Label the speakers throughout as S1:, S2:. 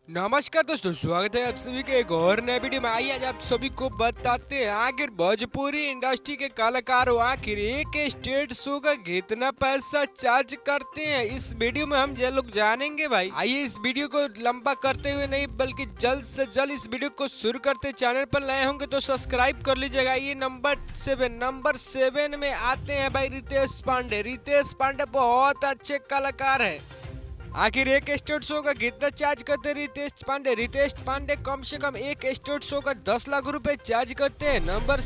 S1: नमस्कार दोस्तों, स्वागत है आप सभी के एक और नए वीडियो में। आइए आज आप सभी को बताते हैं आखिर भोजपुरी इंडस्ट्री के कलाकार आखिर एक स्टेज शो का कितना पैसा चार्ज करते हैं। इस वीडियो में हम ये लोग जानेंगे भाई। आइए इस वीडियो को लंबा करते हुए नहीं बल्कि जल्द से जल्द इस वीडियो को शुरू करते। चैनल पर नए होंगे तो सब्सक्राइब कर लीजिएगा। ये नंबर 7 में आते हैं भाई रितेश पांडे। रितेश पांडे बहुत अच्छे कलाकार है। आखिर एक स्टेज शो का कितना चार्ज करते हैं रितेश पांडे कम से कम एक स्टेज शो का 10 लाख रुपए चार्ज करते हैं। नंबर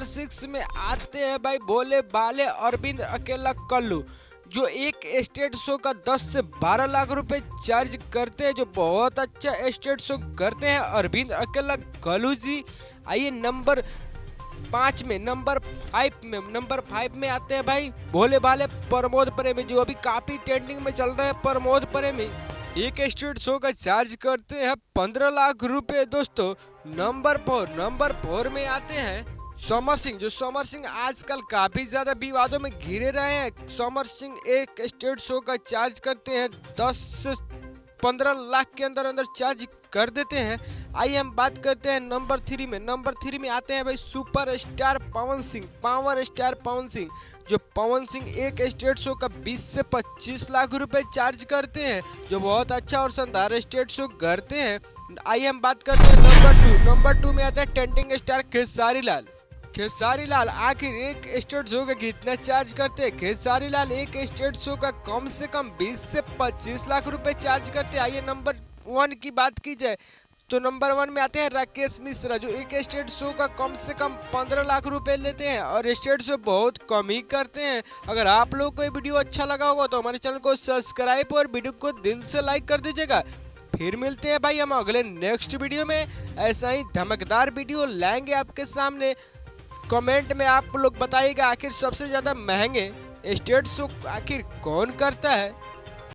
S1: 6 में आते हैं भाई भोले बाले अरविंद अकेला कल्लू, जो एक स्टेज शो का 10 से 12 लाख रुपए चार्ज करते हैं, जो बहुत अच्छा स्टेज शो करते हैं अरविंद अकेला कल्लू जी। आइए नंबर 5 में आते हैं भाई भोले भाले प्रमोद प्रेमी, जो अभी काफी ट्रेंडिंग में चल रहे हैं। प्रमोद प्रेमी एक स्टेज शो का चार्ज करते हैं 15 लाख रुपए दोस्तों। नंबर 4 में आते हैं समर सिंह, जो समर सिंह आजकल काफी ज्यादा विवादों में घिरे रहे हैं। समर सिंह एक स्टेज शो का चार्ज करते हैं 10 से 15 लाख के अंदर चार्ज कर देते हैं। आइए हम बात करते हैं नंबर 3 में आते हैं भाई सुपर स्टार पवन सिंह, जो पवन सिंह एक स्टेज शो का 20 से 25 लाख रुपए चार्ज करते हैं, जो बहुत अच्छा और शानदार स्टेज शो करते हैं। आइए हम बात करते हैं नंबर 2 में आता है ट्रेंडिंग स्टार खेसारी लाल आखिर एक स्टेज शो का कितना चार्ज करते हैं। खेसारी लाल एक स्टेज शो का कम से कम 20 से 25 लाख रुपए चार्ज करते हैं। आइए नंबर 1 की बात की जाए तो नंबर 1 में आते हैं राकेश मिश्रा, जो एक स्टेज शो का कम से कम 15 लाख रुपए लेते हैं और स्टेज शो बहुत कम ही करते हैं। अगर आप लोगों को ये वीडियो अच्छा लगा होगा तो हमारे चैनल को सब्सक्राइब और वीडियो को दिल से लाइक कर दीजिएगा। फिर मिलते हैं भाई हम अगले नेक्स्ट वीडियो में। ऐसा ही धमाकेदार वीडियो लाएंगे आपके सामने। कमेंट में आप लोग बताइएगा आखिर सबसे ज्यादा महंगे स्टेज शो आखिर कौन करता है।